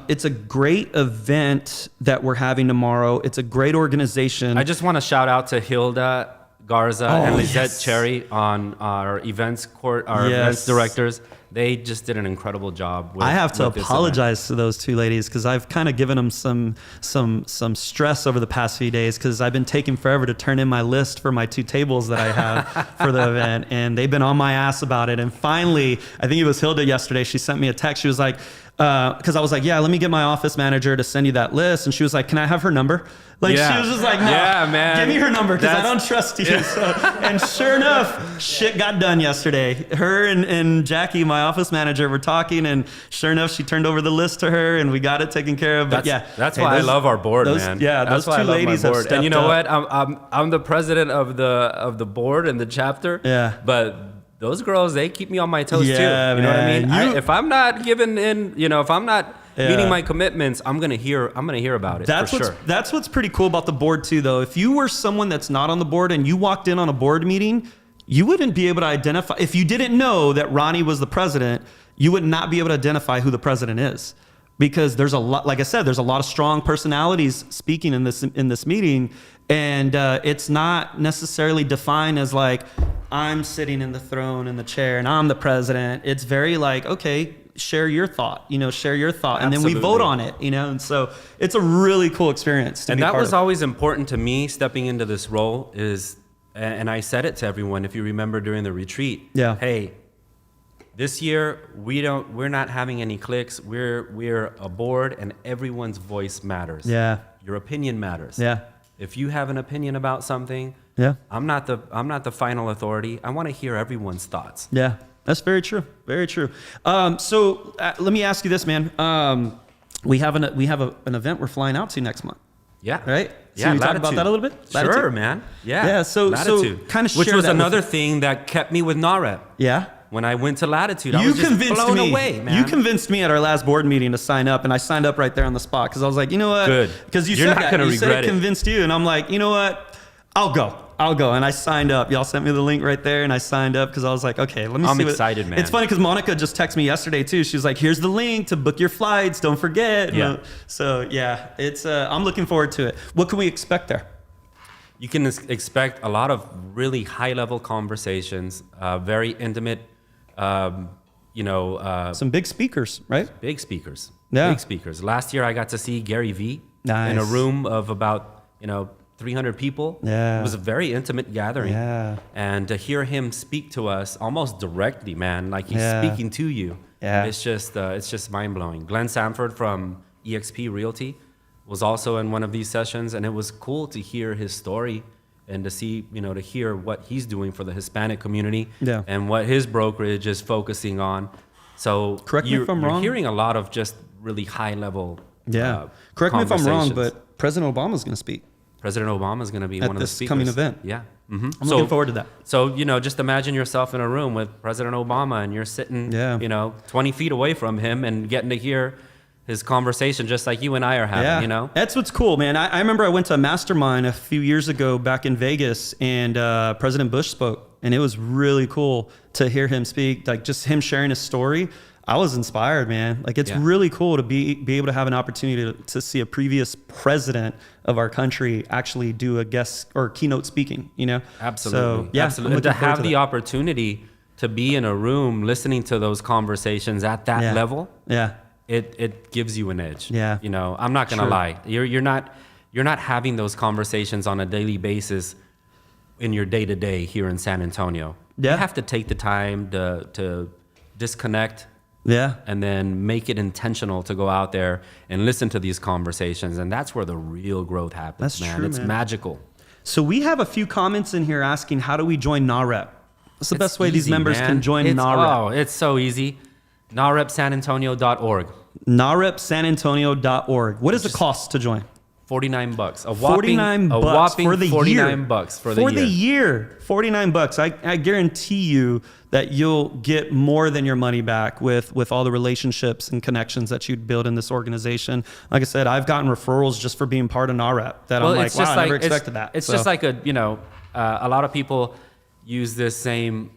it's a great event that we're having tomorrow. It's a great organization. I just want to shout out to Hilda Garza and Lizette yes. Cherry on our events Yes. events directors. They just did an incredible job. I have to with this event. apologize to those two ladies because I've kind of given them some stress over the past few days because I've been taking forever to turn in my list for my 2 tables that I have for the event, and they've been on my ass about it. And finally, I think it was Hilda yesterday. She sent me a text. She was like, because I was like, yeah, let me get my office manager to send you that list, and she was like, can I have her number? Like Yeah. she was just like, no, Yeah, man. give me her number because I That's- don't trust you. So, and sure enough, shit got done yesterday. Her and Jackie, my office manager, were talking, and sure enough, she turned over the list to her, and we got it taken care of. But That's hey, why those- I love our board, those- man. Yeah, that's those why two I love ladies my have board. stepped And you know up. what? I'm the president of the board and the chapter. Yeah. But those girls, they keep me on my toes Yeah, too. You know what I mean? man. If I'm not giving in, if I'm not Yeah. meeting my commitments, I'm gonna hear about it. That's for what's sure. that's what's pretty cool about the board too, though. If you were someone that's not on the board and you walked in on a board meeting, you wouldn't be able to identify. If you didn't know that Ronnie was the president, you would not be able to identify who the president is, because there's a lot. Like I said, there's a lot of strong personalities speaking in this meeting, and it's not necessarily defined as like I'm sitting in the throne in the chair and I'm the president. It's very like, okay, share your thought, share your thought. And then we vote Absolutely. on it, and so it's a really cool experience. And that was always important to me stepping into this role and I said it to everyone, if you remember during the retreat, Yeah. hey, This year, we're not having any cliques. We're a board, and everyone's voice matters. Yeah. Your opinion matters. Yeah. If you have an opinion about something, Yeah. I'm not the final authority. I want to hear everyone's thoughts. Yeah. That's very true. Very true. So let me ask you this, man. We have an event we're flying out to next month. Yeah. Right? So Yeah. you talk about that a little bit? Sure, Latitude? man. Yeah. Yeah. So Latitude. kind of which share was that with another me. thing that kept me with NAREP. Yeah. When I went to Latitude, I You was just convinced blown me. away, man. You convinced me at our last board meeting to sign up, and I signed up right there on the spot because I was like, you know what? Good. Because You're said not that. gonna You said regret it it. convinced you, and I'm like, you know what? I'll go. And I signed up. Y'all sent me the link right there, and I signed up because I was like, okay, let me see. I'm excited, man. It's funny because Monica just texted me yesterday too. She was like, here's the link to book your flights. Don't forget. Yeah. So yeah, it's. I'm looking forward to it. What can we expect there? You can expect a lot of really high-level conversations, very intimate, Some big speakers, right? big speakers. Yeah. Big speakers. Last year, I got to see Gary Vee in a Nice. room of about 300 people. Yeah. It was a very intimate gathering. Yeah. And to hear him speak to us almost directly, man, like he's Yeah. speaking to you. Yeah. It's just mind-blowing. Glenn Sanford from EXP Realty was also in one of these sessions, and it was cool to hear his story and to see, to hear what he's doing for the Hispanic community Yeah. and what his brokerage is focusing on. So Correct me if I'm you're wrong. hearing a lot of just really high-level Yeah. Correct me if I'm wrong, conversations. but President Obama's going to speak. President Obama is going to be At one of the this speakers. coming event. Yeah. Mm-hmm. I'm looking forward to that. So, just imagine yourself in a room with President Obama and you're sitting, Yeah. 20 feet away from him and getting to hear his conversation just like you and I are having, That's what's cool, man. I remember I went to a mastermind a few years ago back in Vegas, and President Bush spoke, and it was really cool to hear him speak, like just him sharing his story. I was inspired, man. Like it's Yeah. really cool to be able to have an opportunity to see a previous president of our country actually do a guest or keynote speaking, Absolutely. So, yeah, Absolutely. I'm And to looking forward have the that. opportunity to be in a room listening to those conversations at that Yeah. level, Yeah. it gives you an edge. Yeah. I'm not going to Sure. lie. You're not having those conversations on a daily basis in your day-to-day here in San Antonio. Yeah. You have to take the time to disconnect Yeah. and then make it intentional to go out there and listen to these conversations. And that's where the real growth happens, That's man. true, It's man. magical. So we have a few comments in here asking, how do we join NAREP? What's the best way these Easy, members man. can join NAREP? Oh, it's so easy. NAREPSanAntonio.org. NAREPSanAntonio.org. What is the cost to join? $49. A whopping, $49 a whopping for the $49 year. for the year. $49. I guarantee you that you'll get more than your money back with all the relationships and connections that you'd build in this organization. Like I said, I've gotten referrals just for being part of NAREP that I'm like, wow, I never expected that. It's So, just like a lot of people use this same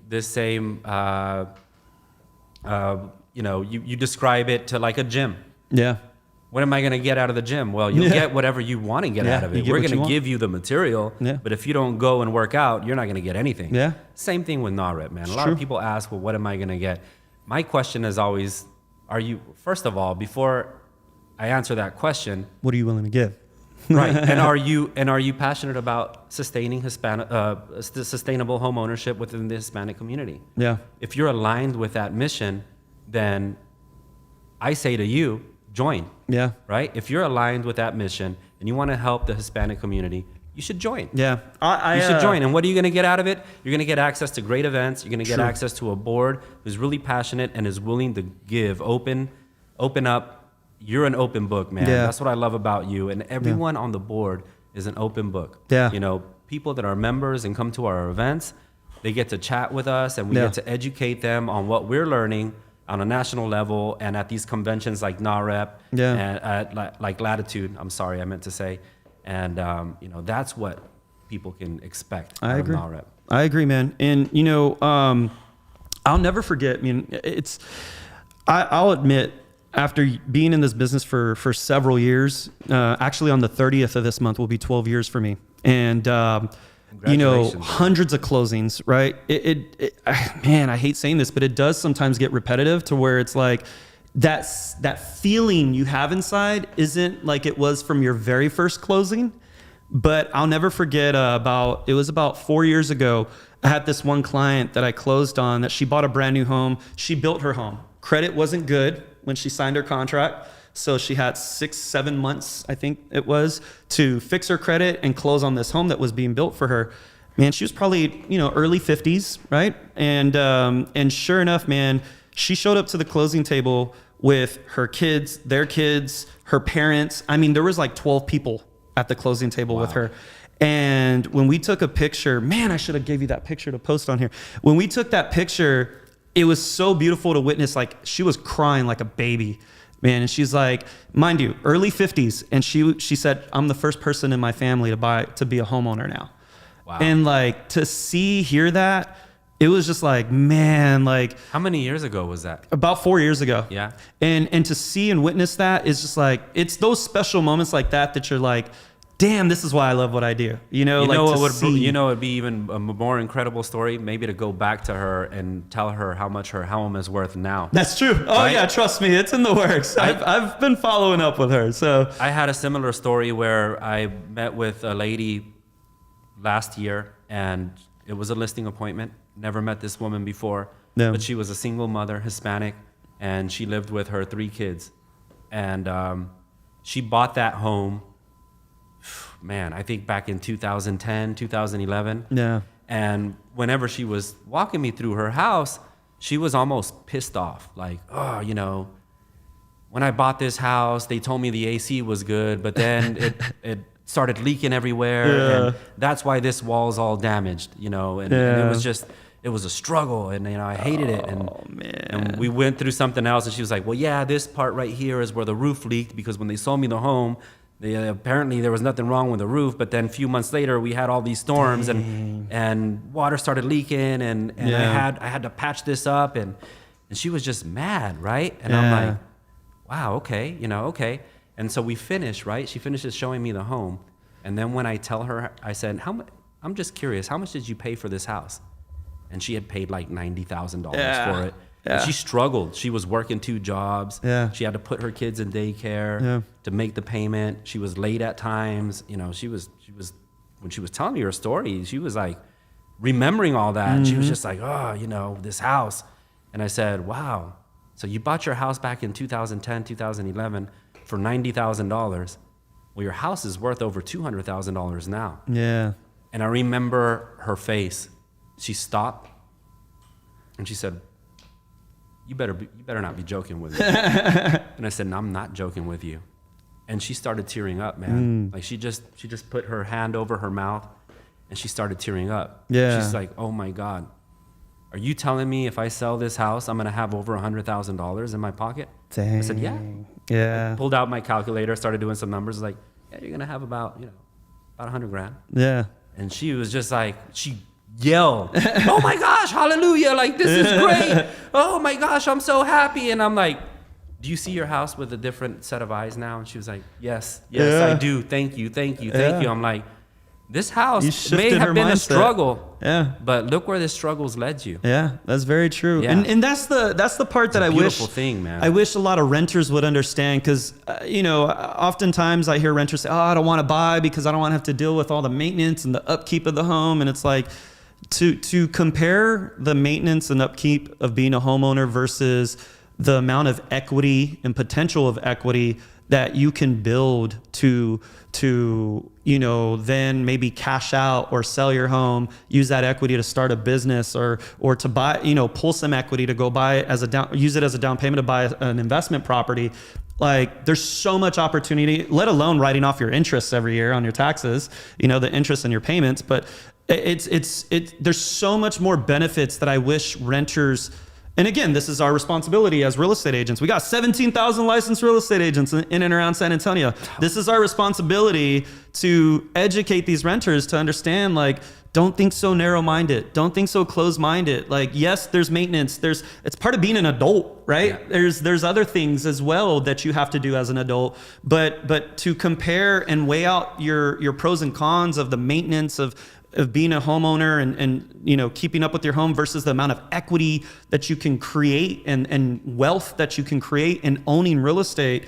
you describe it to like a gym. yeah. What am I going to get out of the gym? Well, you'll Yeah. get whatever you want to get Yeah, out of you it. get We're what you going to want. give you the material, Yeah. but if you don't go and work out, you're not going to get anything. Yeah. Same thing with NAREP, man. A lot true. of people ask, well, what am I going to get? My question is always, first of all, before I answer that question, What are you willing to give? right? And are you passionate about sustaining sustainable home ownership within the Hispanic community? Yeah. If you're aligned with that mission, then I say to you, join. Yeah. Right? If you're aligned with that mission and you want to help the Hispanic community, you should join. Yeah. You should join. And what are you going to get out of it? You're going to get access to great events. You're going to get True. access to a board who's really passionate and is willing to give, open up. You're an open book, man. Yeah. That's what I love about you. And everyone on the board is an open book. Yeah. People that are members and come to our events, they get to chat with us and we Yeah. get to educate them on what we're learning on a national level and at these conventions like NAREP Yeah. and at like Latitude. I'm sorry, I meant to say. And, that's what people can expect I out agree. of NAREP. I agree, man. And I'll never forget. I mean, I'll admit, after being in this business for several years, actually on the 30th of this month will be 12 years for me, and Congratulations. hundreds of closings. Right? Man, I hate saying this, but it does sometimes get repetitive to where it's like that feeling you have inside isn't like it was from your very first closing. But I'll never forget it was about 4 years ago. I had this one client that I closed on that she bought a brand new home. She built her home. Credit wasn't good when she signed her contract. So she had 6-7 months, I think it was, to fix her credit and close on this home that was being built for her. Man, she was probably, early 50s, right? And sure enough, man, she showed up to the closing table with her kids, their kids, her parents. I mean, there was like 12 people at the closing table with her. And when we took a picture, man, I should have gave you that picture to post on here. When we took that picture, it was so beautiful to witness. Like, she was crying like a baby, man. And she's like, mind you, early 50s. And she said, I'm the first person in my family to be a homeowner now. Wow. And like, to hear that, it was just like, man, like. How many years ago was that? About 4 years ago. Yeah. And to see and witness that is just like, it's those special moments like that you're like, damn, this is why I love what I do. It'd be even a more incredible story, maybe to go back to her and tell her how much her home is worth now. That's true. Oh right? yeah, trust me, it's in the works. I've been following up with her. So I had a similar story where I met with a lady last year, and it was a listing appointment. Never met this woman before, but she was a single mother, Hispanic, and she lived with her 3 kids. And she bought that home, man, I think back in 2010, 2011. Yeah. And whenever she was walking me through her house, she was almost pissed off. Like, when I bought this house, they told me the AC was good, but then it started leaking everywhere. Yeah. And that's why this wall's all damaged, and it was a struggle, and I hated it. And we went through something else, and she was like, well, yeah, this part right here is where the roof leaked, because when they sold me the home, apparently there was nothing wrong with the roof, but then a few months later we had all these storms and water started leaking, and I had to patch this up, and she was just mad, right? And I'm like, wow, okay, okay. And so we finish, right? She finishes showing me the home, and then when I tell her, I said, I'm just curious, how much did you pay for this house? And she had paid like $90,000 for it. Yeah. And she struggled. She was working 2 jobs. Yeah. She had to put her kids in daycare to make the payment. She was late at times. She was when she was telling me her story, she was like remembering all that. Mm-hmm. And she was just like, this house. And I said, wow. So you bought your house back in 2010, 2011 for $90,000. Well, your house is worth over $200,000 now. Yeah. And I remember her face. She stopped and she said, you better not be joking with me. And I said, no, I'm not joking with you. And she started tearing up, man. Like she just put her hand over her mouth and she started tearing up. Yeah. She's like, oh my God, are you telling me if I sell this house, I'm going to have over $100,000 in my pocket? Dang. I said, yeah. Yeah. I pulled out my calculator, started doing some numbers. Like, yeah, you're going to have about $100,000. Yeah. And she was just like, she yelled, oh my gosh, hallelujah, like this is great. Oh my gosh, I'm so happy. And I'm like, do you see your house with a different set of eyes now? And she was like, yes, I do. Thank you. I'm like, this house may have been a struggle, but look where this struggle's led you. Yeah, that's very true. Yeah. And that's the part that I wish. Beautiful thing, man. I wish a lot of renters would understand, because oftentimes I hear renters say, "Oh, I don't want to buy because I don't want to have to deal with all the maintenance and the upkeep of the home." And it's like, to compare the maintenance and upkeep of being a homeowner versus the amount of equity and potential of equity that you can build to then maybe cash out or sell your home, use that equity to start a business or to buy, pull some equity to go buy it use it as a down payment to buy an investment property. Like, there's so much opportunity, let alone writing off your interests every year on your taxes, the interest in your payments. But there's so much more benefits that I wish renters. And again, this is our responsibility as real estate agents. We got 17,000 licensed real estate agents in and around San Antonio. This is our responsibility to educate these renters to understand, like, don't think so narrow-minded. Don't think so closed-minded. Like, yes, there's maintenance. It's part of being an adult, right? Yeah. There's other things as well that you have to do as an adult. But to compare and weigh out your pros and cons of the maintenance of being a homeowner and keeping up with your home versus the amount of equity that you can create and wealth that you can create in owning real estate,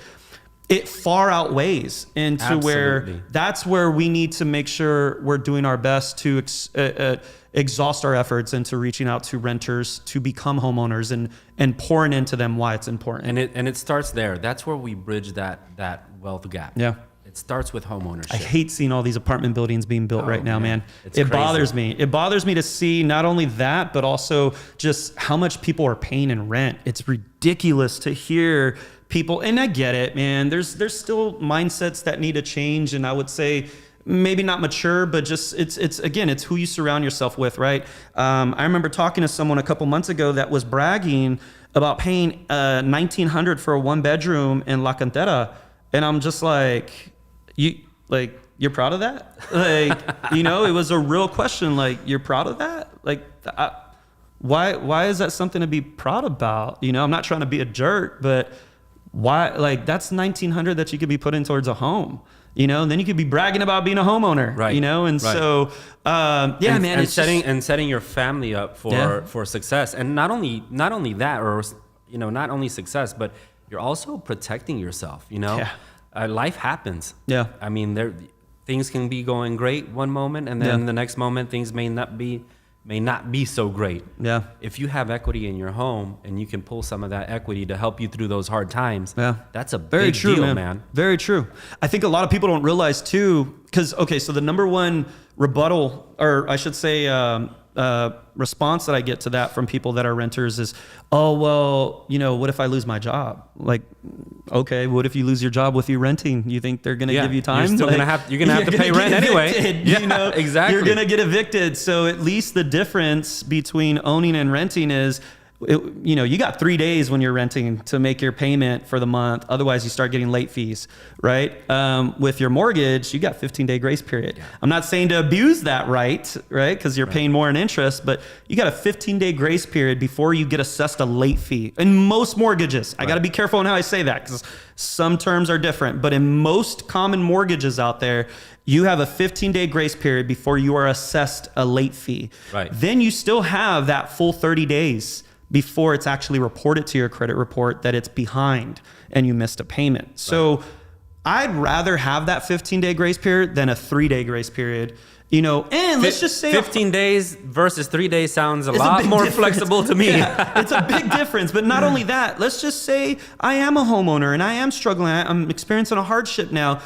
it far outweighs into where that's where we need to make sure we're doing our best to exhaust our efforts into reaching out to renters to become homeowners and pouring into them why it's important. And it starts there. That's where we bridge that wealth gap. Yeah. It starts with homeownership. I hate seeing all these apartment buildings being built right now, man. It's it crazy. bothers me. It bothers me to see not only that, but also just how much people are paying in rent. It's ridiculous to hear people, and I get it, man. There's still mindsets that need to change, and I would say maybe not mature, but just it's who you surround yourself with, right? I remember talking to someone a couple months ago that was bragging about paying $1,900 for a 1-bedroom in La Cantera, and I'm just like, you're proud of that? Like, it was a real question. Like, you're proud of that? Like, why is that something to be proud about? I'm not trying to be a jerk, but why? Like, that's $1,900 that you could be putting towards a home. And then you could be bragging about being a homeowner, right? And right. So, man, and setting your family up for success, and not only that, or not only success, but you're also protecting yourself. Life happens. Yeah. I mean, things can be going great one moment, and then the next moment things may not be so great. Yeah. If you have equity in your home and you can pull some of that equity to help you through those hard times, that's a big deal, man. Very true. I think a lot of people don't realize too, because, so the number one rebuttal, or I should say, response that I get to that from people that are renters is, oh, well, what if I lose my job? Like, okay, what if you lose your job with you renting? You think they're going to give you time? You're still going to have to pay rent anyway. Exactly. You're going to get evicted. So at least the difference between owning and renting is, you got 3 days when you're renting to make your payment for the month. Otherwise, you start getting late fees, right? With your mortgage, you got 15-day grace period. Yeah. I'm not saying to abuse that right? Because you're paying more in interest, but you got a 15-day grace period before you get assessed a late fee. In most mortgages, I got to be careful on how I say that because some terms are different. But in most common mortgages out there, you have a 15-day grace period before you are assessed a late fee. Right. Then you still have that full 30 days before it's actually reported to your credit report that it's behind and you missed a payment. So I'd rather have that 15-day grace period than a 3-day grace period. And let's just say 15 days versus 3 days sounds a lot more flexible to me. Yeah, it's a big difference. But not only that, let's just say I am a homeowner and I am struggling. I'm experiencing a hardship now.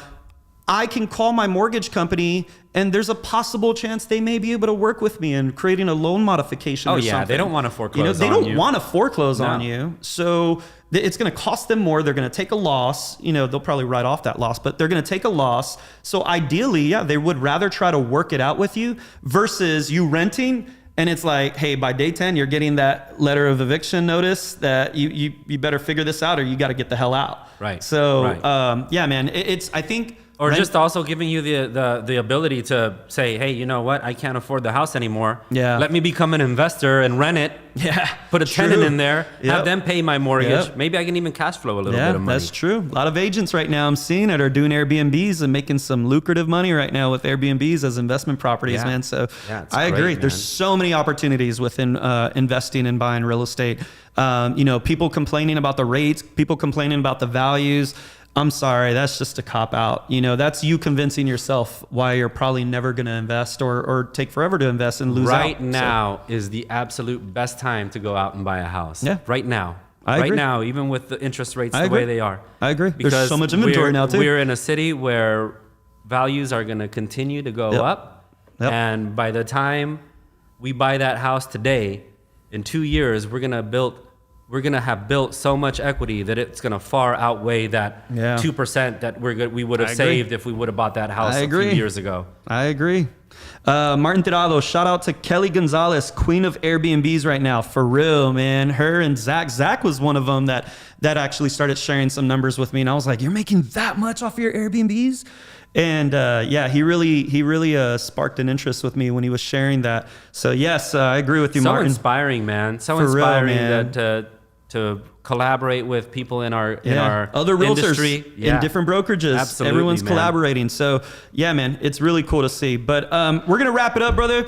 I can call my mortgage company and there's a possible chance they may be able to work with me in creating a loan modification or something. They don't want to foreclose on you. They don't want to foreclose No. on you. So it's going to cost them more. They're going to take a loss. They'll probably write off that loss, but they're going to take a loss. So ideally, they would rather try to work it out with you versus you renting. And it's like, hey, by day 10, you're getting that letter of eviction notice that you better figure this out or you got to get the hell out. Right. So, right. Man, I think... Or just also giving you the ability to say, hey, you know what? I can't afford the house anymore. Yeah. Let me become an investor and rent it. Yeah. Put a tenant in there. Yep. Have them pay my mortgage. Yep. Maybe I can even cash flow a little bit of money. That's true. A lot of agents right now I'm seeing it are doing Airbnbs and making some lucrative money right now with Airbnbs as investment properties, man. So I agree. Great, There's so many opportunities within investing and buying real estate. People complaining about the rates, people complaining about the values. I'm sorry, that's just a cop out. That's you convincing yourself why you're probably never going to invest or take forever to invest and lose out. Right now is the absolute best time to go out and buy a house. Yeah. Right now. I agree. Right now, even with the interest rates the way they are. I agree. Because there's so much inventory now too. We're in a city where values are going to continue to go up. Yep. And by the time we buy that house today, in 2 years, we're going to have built so much equity that it's going to far outweigh that 2% that we would have saved if we would have bought that house a few years ago. I agree. Martin Tirado, shout out to Kelly Gonzalez, queen of Airbnbs right now. For real, man. Her and Zach. Zach was one of them that actually started sharing some numbers with me. And I was like, you're making that much off your Airbnbs? And he really sparked an interest with me when he was sharing that. So yes, I agree with you, Martin. So inspiring, man. So For inspiring real, man. that to collaborate with people in our other realtors industry. in different brokerages. Absolutely, Everyone's man. collaborating. So yeah, man, it's really cool to see. But we're gonna wrap it up, brother.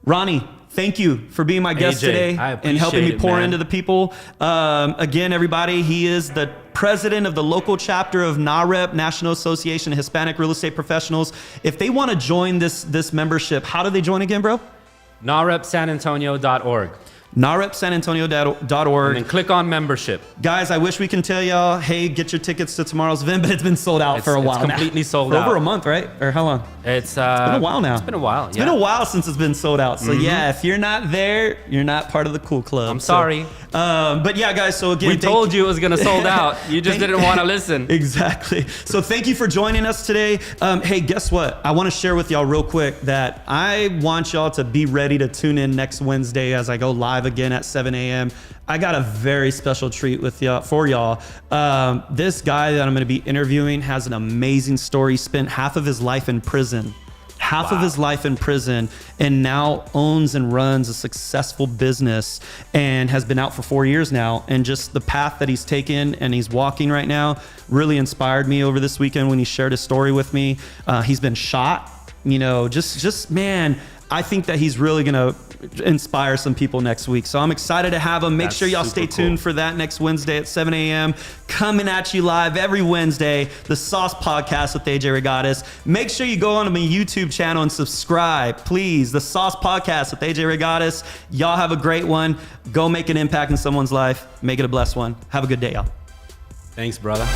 Ronnie, thank you for being my guest AJ, today I and helping me appreciate it, pour man. into the people. Again, everybody, he is the president of the local chapter of NAREP, National Association of Hispanic Real Estate Professionals. If they want to join this membership, how do they join again, bro? narepsanantonio.org. narepsanantonio.org. And then click on membership. Guys, I wish we can tell y'all, hey, get your tickets to tomorrow's event, but it's been sold out for a while now. It's completely sold for out. over a month, right? Or how long? It's been a while now. It's been a while. It's been a while since it's been sold out. So yeah, if you're not there, you're not part of the cool club. I'm sorry. But yeah, guys, so again, We told you it was going to sold out. You just didn't want to listen. Exactly. So thank you for joining us today. Hey, guess what? I want to share with y'all real quick that I want y'all to be ready to tune in next Wednesday as I go live again at 7 a.m. I got a very special treat for y'all. This guy that I'm going to be interviewing has an amazing story. He spent half of his life in prison. Half of his life in prison, and now owns and runs a successful business and has been out for 4 years now. And just the path that he's taken and he's walking right now really inspired me over this weekend when he shared his story with me. He's been shot, just man, I think that he's really gonna inspire some people next week. So I'm excited to have him. Make sure y'all stay tuned for that next Wednesday at 7 a.m. Coming at you live every Wednesday, the Sauce Podcast with AJ Reygadas. Make sure you go on to my YouTube channel and subscribe, please. The Sauce Podcast with AJ Reygadas. Y'all have a great one. Go make an impact in someone's life. Make it a blessed one. Have a good day, y'all. Thanks, brother.